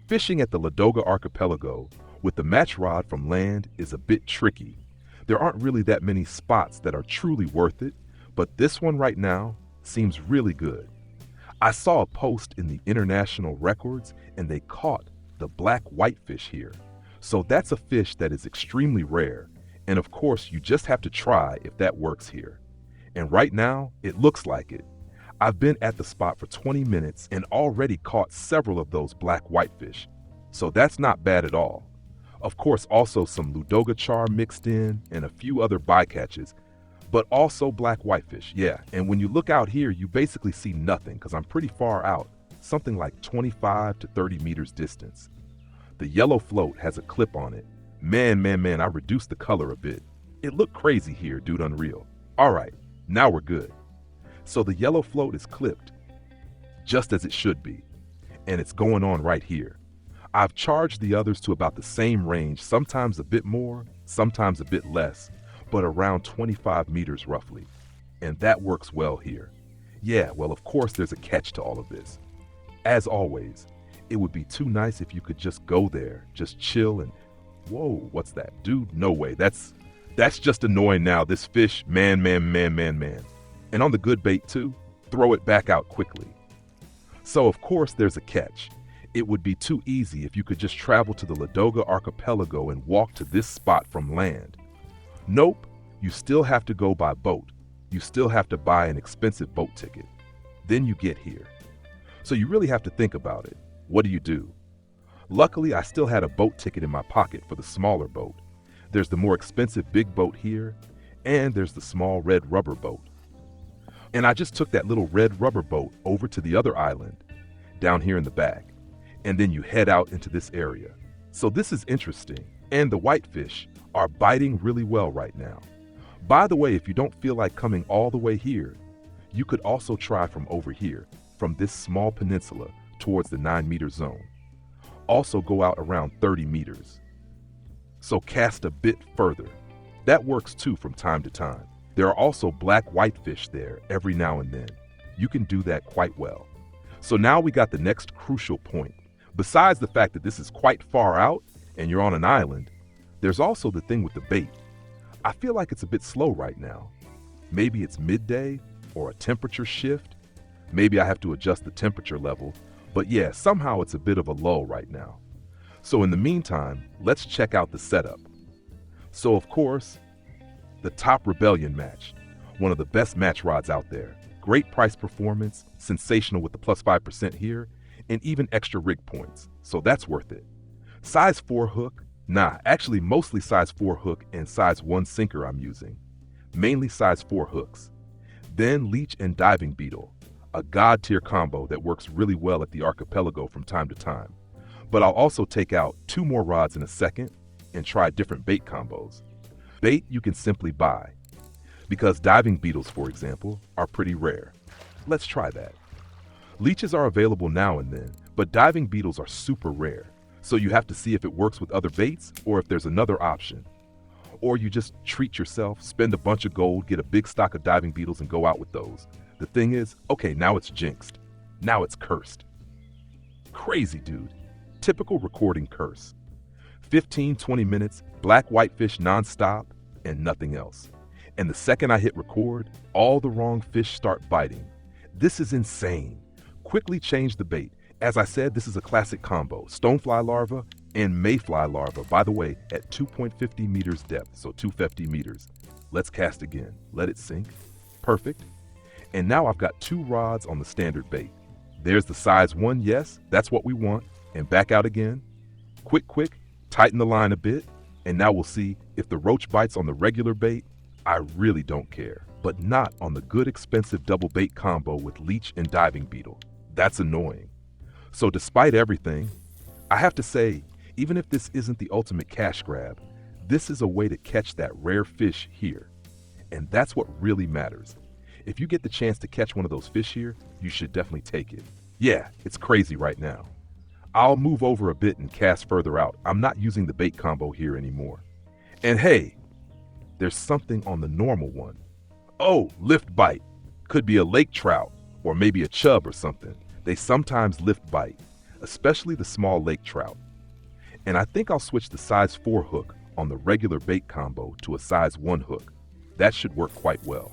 Fishing at the Ladoga Archipelago with the match rod from land is a bit tricky. There aren't really that many spots that are truly worth it, but this one right now seems really good. I saw a post in the international records and they caught the black whitefish here. So that's a fish that is extremely rare, and of course you just have to try if that works here. And right now, it looks like it. I've been at the spot for 20 minutes and already caught several of those black whitefish. So that's not bad at all. Of course, also some Ladoga char mixed in and a few other bycatches, but also black whitefish, yeah. And when you look out here, you basically see nothing because I'm pretty far out, something like 25 to 30 meters distance. The yellow float has a clip on it. Man, I reduced the color a bit. It looked crazy here, dude, unreal. All right, now we're good. So the yellow float is clipped, just as it should be, and it's going on right here. I've charged the others to about the same range, sometimes a bit more, sometimes a bit less, but around 25 meters roughly. And that works well here. Yeah, well, of course there's a catch to all of this. As always, it would be too nice if you could just go there, just chill and, whoa, what's that? Dude, no way. That's just annoying now. This fish, man. And on the good bait too, throw it back out quickly. So of course there's a catch. It would be too easy if you could just travel to the Ladoga Archipelago and walk to this spot from land. Nope, you still have to go by boat. You still have to buy an expensive boat ticket. Then you get here. So you really have to think about it. What do? Luckily, I still had a boat ticket in my pocket for the smaller boat. There's the more expensive big boat here, and there's the small red rubber boat. And I just took that little red rubber boat over to the other island, down here in the back, and then you head out into this area. So this is interesting, and the whitefish are biting really well right now. By the way, if you don't feel like coming all the way here, you could also try from over here, from this small peninsula towards the 9-meter zone. Also go out around 30 meters. So cast a bit further. That works too from time to time. There are also black whitefish there every now and then. You can do that quite well. So now we got the next crucial point. Besides the fact that this is quite far out and you're on an island, there's also the thing with the bait. I feel like it's a bit slow right now. Maybe it's midday or a temperature shift. Maybe I have to adjust the temperature level. But yeah, somehow it's a bit of a lull right now. So in the meantime, let's check out the setup. So of course, the top Rebellion match, one of the best match rods out there. Great price performance, sensational with the plus 5% here, and even extra rig points, so that's worth it. Size 4 hook? Nah, actually mostly size 4 hook and size 1 sinker I'm using. Mainly size 4 hooks. Then leech and diving beetle, a god tier combo that works really well at the archipelago from time to time. But I'll also take out 2 more rods in a second and try different bait combos. Bait you can simply buy, because diving beetles, for example, are pretty rare. Let's try that. Leeches are available now and then, but diving beetles are super rare, so you have to see if it works with other baits or if there's another option. Or you just treat yourself, spend a bunch of gold, get a big stock of diving beetles and go out with those. The thing is, okay, now it's jinxed. Now it's cursed. Crazy, dude. Typical recording curse. 15-20 minutes, black whitefish non-stop, and nothing else. And the second I hit record, all the wrong fish start biting. This is insane. Quickly change the bait. As I said, this is a classic combo. Stonefly larva and mayfly larva, by the way, at 2.50 meters depth, so 250 meters. Let's cast again. Let it sink. Perfect. And now I've got 2 rods on the standard bait. There's the size 1, yes, that's what we want. And back out again. Quick, tighten the line a bit. And now we'll see if the roach bites on the regular bait. I really don't care, but not on the good expensive double bait combo with leech and diving beetle. That's annoying. So despite everything, I have to say, even if this isn't the ultimate cash grab, this is a way to catch that rare fish here. And that's what really matters. If you get the chance to catch one of those fish here, you should definitely take it. Yeah, it's crazy right now. I'll move over a bit and cast further out. I'm not using the bait combo here anymore. And hey, there's something on the normal one. Oh, lift bite. Could be a lake trout or maybe a chub or something. They sometimes lift bite. especially the small lake trout. And I think I'll switch the size 4 hook on the regular bait combo to a size 1 hook. That should work quite well.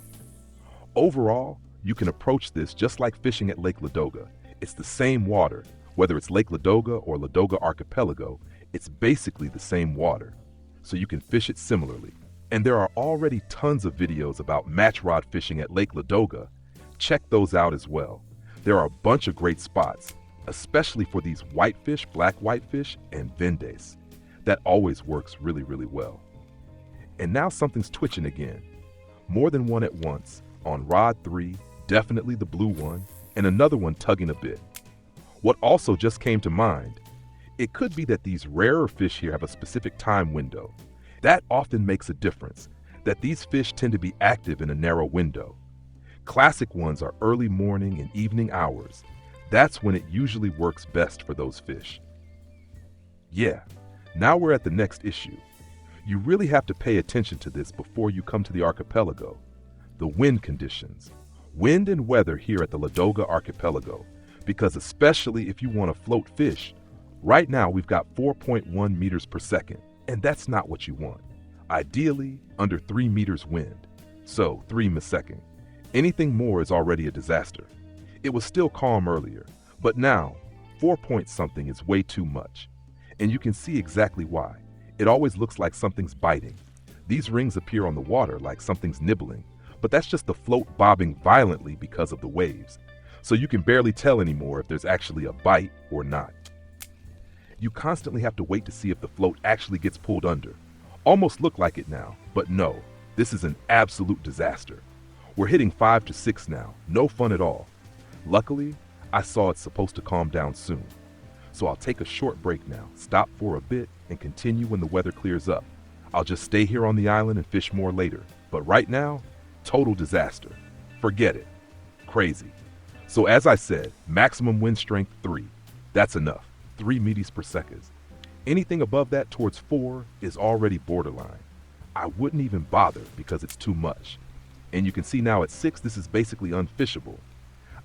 Overall, you can approach this just like fishing at Lake Ladoga. It's the same water. Whether it's Lake Ladoga or Ladoga Archipelago, it's basically the same water. So you can fish it similarly. And there are already tons of videos about match rod fishing at Lake Ladoga. Check those out as well. There are a bunch of great spots, especially for these whitefish, black whitefish, and vendes. That always works really, really well. And now something's twitching again. More than one at once, on rod 3, definitely the blue one, and another one tugging a bit. What also just came to mind, it could be that these rarer fish here have a specific time window. That often makes a difference, that these fish tend to be active in a narrow window. Classic ones are early morning and evening hours. That's when it usually works best for those fish. Yeah, now we're at the next issue. You really have to pay attention to this before you come to the archipelago. The wind conditions. Wind and weather here at the Ladoga Archipelago, because especially if you want to float fish, right now we've got 4.1 meters per second, and that's not what you want. Ideally, under 3 meters wind, so 3 a second. Anything more is already a disaster. It was still calm earlier, but now 4 point something is way too much. And you can see exactly why. It always looks like something's biting. These rings appear on the water like something's nibbling, but that's just the float bobbing violently because of the waves. So you can barely tell anymore if there's actually a bite or not. You constantly have to wait to see if the float actually gets pulled under. Almost look like it now, but no, this is an absolute disaster. We're hitting 5 to 6 now, no fun at all. Luckily, I saw it's supposed to calm down soon. So I'll take a short break now, stop for a bit, and continue when the weather clears up. I'll just stay here on the island and fish more later. But right now, total disaster. Forget it. Crazy. So as I said, maximum wind strength 3. That's enough. 3 meters per second. Anything above that towards 4 is already borderline. I wouldn't even bother because it's too much. And you can see now at 6, this is basically unfishable.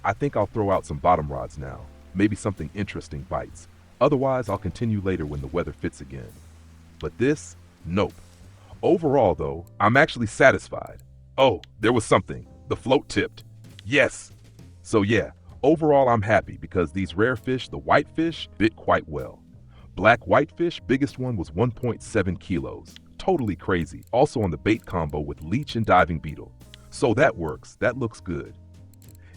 I think I'll throw out some bottom rods now. Maybe something interesting bites. Otherwise, I'll continue later when the weather fits again. But this, nope. Overall though, I'm actually satisfied. Oh, there was something. The float tipped. Yes. So yeah, overall I'm happy because these rare fish, the whitefish, bit quite well. Black whitefish, biggest one was 1.7 kilos. Totally crazy. Also on the bait combo with leech and diving beetle. So that works. That looks good.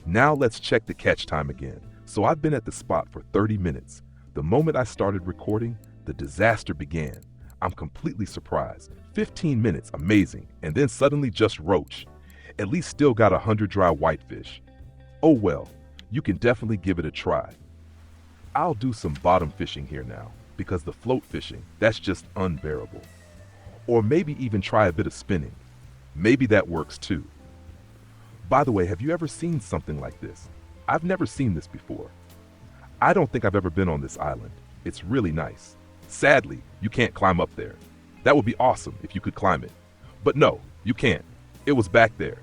Now let's check the catch time again. So I've been at the spot for 30 minutes. The moment I started recording, the disaster began. I'm completely surprised. 15 minutes, amazing, and then suddenly just roach. At least still got 100 dry whitefish. Oh well, you can definitely give it a try. I'll do some bottom fishing here now, because the float fishing, that's just unbearable. Or maybe even try a bit of spinning. Maybe that works too. By the way, have you ever seen something like this? I've never seen this before. I don't think I've ever been on this island. It's really nice. Sadly, you can't climb up there. That would be awesome if you could climb it. But no, you can't. It was back there.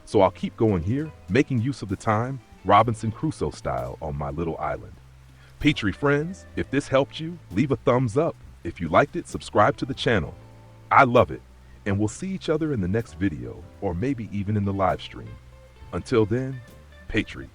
So I'll keep going here, making use of the time, Robinson Crusoe style on my little island. Petrie friends, if this helped you, leave a thumbs up. If you liked it, subscribe to the channel. I love it. And we'll see each other in the next video, or maybe even in the live stream. Until then, Petrie.